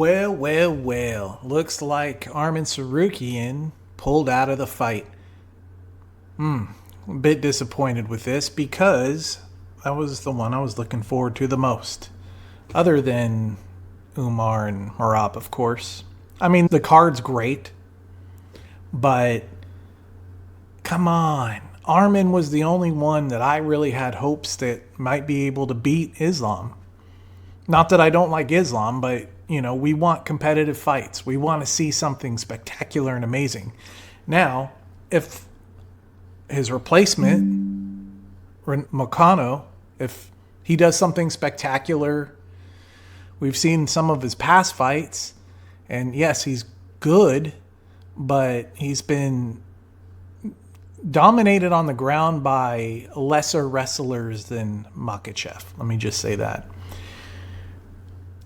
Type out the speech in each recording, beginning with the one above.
Well. Looks like Arman Tsarukyan pulled out of the fight. A bit disappointed with this because that was the one I was looking forward to the most. Other than Umar and Merab, of course. I mean, the card's great, but come on. Arman was the only one that I really had hopes that might be able to beat Islam. Not that I don't like Islam, but, we want competitive fights. We want to see something spectacular and amazing. Now, if his replacement, Moicano, if he does something spectacular, we've seen some of his past fights, and yes, he's good, but he's been dominated on the ground by lesser wrestlers than Makhachev. Let me just say that.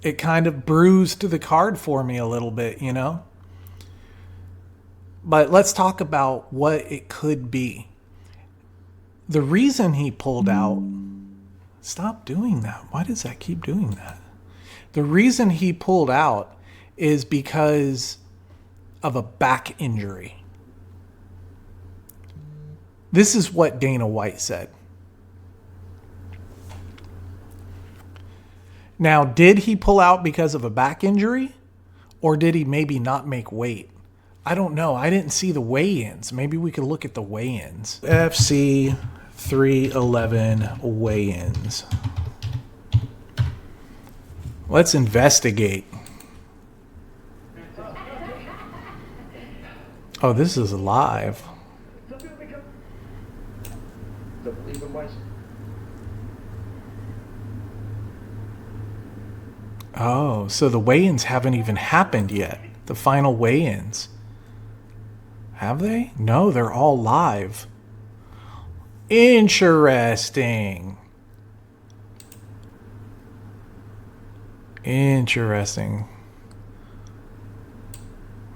It kind of bruised the card for me a little bit, But let's talk about what it could be. The reason he pulled out... Stop doing that. Why does that keep doing that? The reason he pulled out is because of a back injury. This is what Dana White said. Now, did he pull out because of a back injury? Or did he maybe not make weight? I don't know. I didn't see the weigh-ins. Maybe we could look at the weigh-ins. UFC 311 weigh-ins. Let's investigate. Oh, this is live. Oh, so the weigh-ins haven't even happened yet. The final weigh-ins. Have they? No, they're all live. Interesting.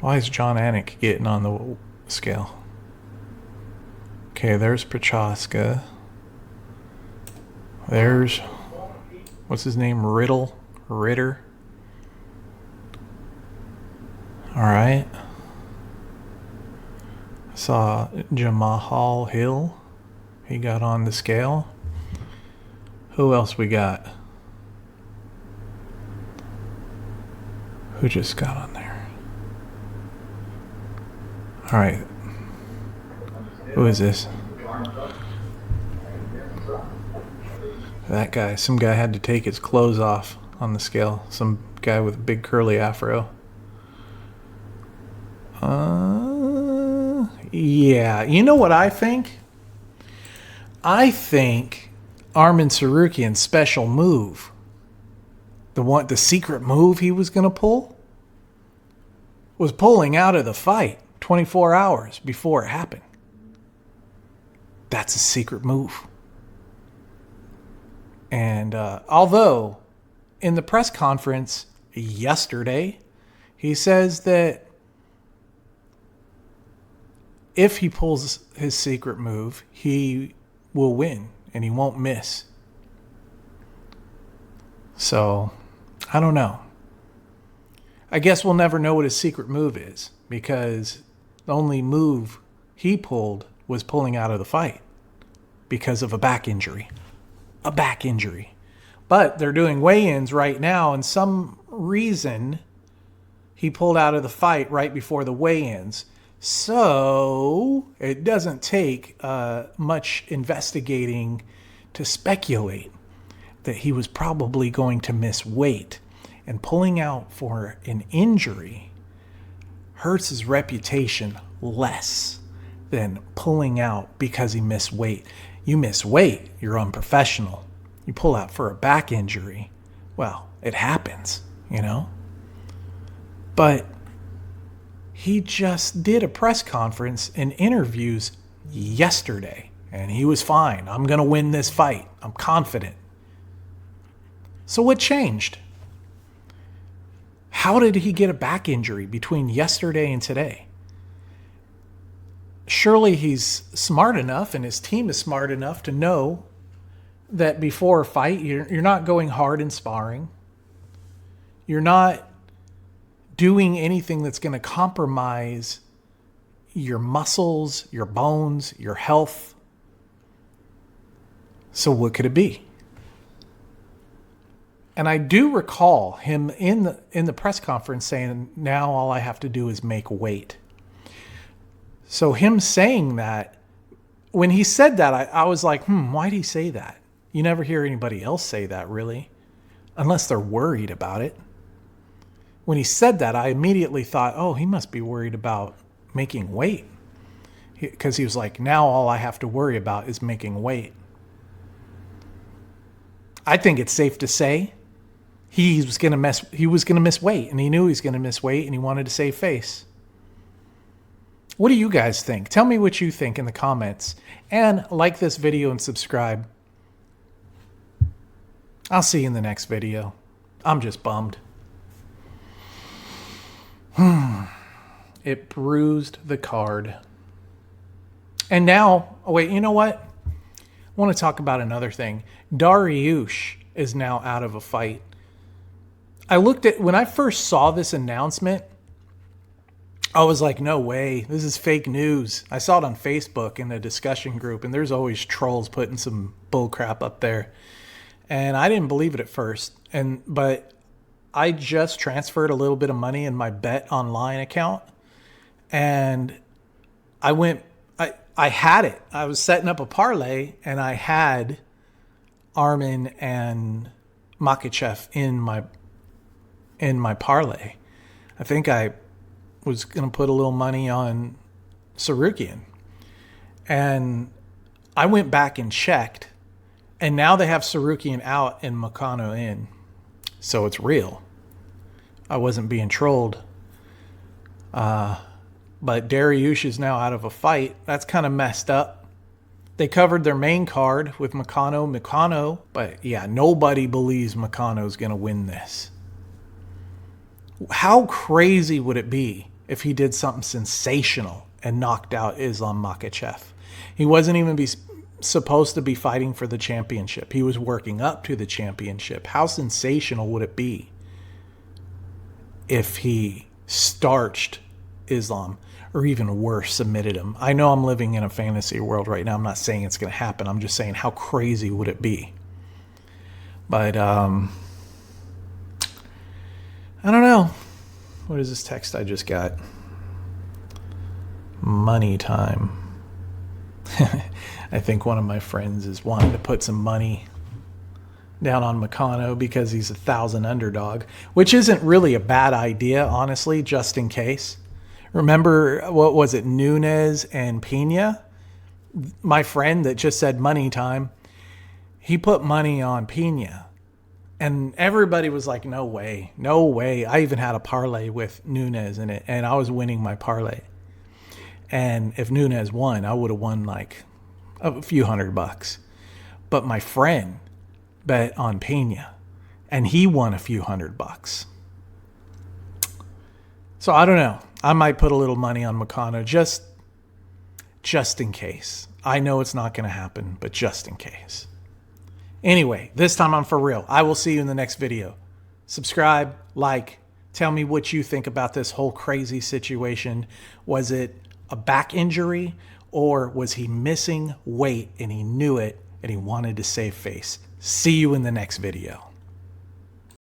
Why is John Anik getting on the scale? Okay, there's Prochaska. There's... what's his name? Ritter. Alright. Saw Jamal Hill. He got on the scale. Who else we got? Who just got on there? Alright. Who is this? That guy. Some guy had to take his clothes off on the scale. Some guy with a big curly afro. Yeah. You know what I think? I think Arman Tsarukyan's special move, the secret move he was going to pull, was pulling out of the fight 24 hours before it happened. That's a secret move. And although in the press conference yesterday, he says that if he pulls his secret move, he will win and he won't miss. So, I don't know. I guess we'll never know what his secret move is because the only move he pulled was pulling out of the fight because of a back injury. But they're doing weigh-ins right now, and some reason he pulled out of the fight right before the weigh-ins. So it doesn't take much investigating to speculate that he was probably going to miss weight. And pulling out for an injury hurts his reputation less than pulling out because he missed weight. You miss weight, you're unprofessional. You pull out for a back injury, well, it happens, But he just did a press conference and interviews yesterday, and he was fine. I'm going to win this fight. I'm confident. So what changed? How did he get a back injury between yesterday and today? Surely he's smart enough and his team is smart enough to know that before a fight, you're not going hard in sparring. You're not doing anything that's going to compromise your muscles, your bones, your health. So what could it be? And I do recall him in the press conference saying, now all I have to do is make weight. So him saying that, when he said that, I was like, why'd he say that? You never hear anybody else say that, really, unless they're worried about it. When he said that, I immediately thought, oh, he must be worried about making weight. Because he was like, now all I have to worry about is making weight. I think it's safe to say he was going to miss weight, and he knew he was going to miss weight, and he wanted to save face. What do you guys think? Tell me what you think in the comments, and like this video and subscribe. I'll see you in the next video. I'm just bummed. It bruised the card. And now, oh wait, you know what? I want to talk about another thing. Dariush is now out of a fight. When I first saw this announcement, I was like, no way, this is fake news. I saw it on Facebook in a discussion group, and there's always trolls putting some bull crap up there. And I didn't believe it at first. But I just transferred a little bit of money in my Bet Online account, and I had it. I was setting up a parlay, and I had Arman and Makhachev in my parlay. I think I was going to put a little money on Tsarukyan. And I went back and checked, and now they have Tsarukyan out and Moicano in. So it's real. I wasn't being trolled. But Dariush is now out of a fight. That's kind of messed up. They covered their main card with Moicano. But yeah, nobody believes Moicano's going to win this. How crazy would it be if he did something sensational and knocked out Islam Makhachev? He wasn't even supposed to be fighting for the championship. He was working up to the championship. How sensational would it be if he starched Islam, or even worse, submitted him? I know I'm living in a fantasy world right now. I'm not saying it's going to happen. I'm just saying, how crazy would it be? But I don't know. What is this text I just got? Money time. I think one of my friends is wanting to put some money down on Moicano because he's 1,000 underdog, which isn't really a bad idea, honestly, just in case. Remember, what was it, Nunes and Pena? My friend that just said money time, he put money on Pena. And everybody was like, no way, no way. I even had a parlay with Nunes in it, and I was winning my parlay. And if Nunes won, I would have won like a few $100. But my friend bet on Pena, and he won a few $100. So I don't know. I might put a little money on Moicano just in case. I know it's not going to happen, but just in case. Anyway, this time I'm for real. I will see you in the next video. Subscribe, like, tell me what you think about this whole crazy situation. Was it a back injury, or was he missing weight and he knew it and he wanted to save face? See you in the next video.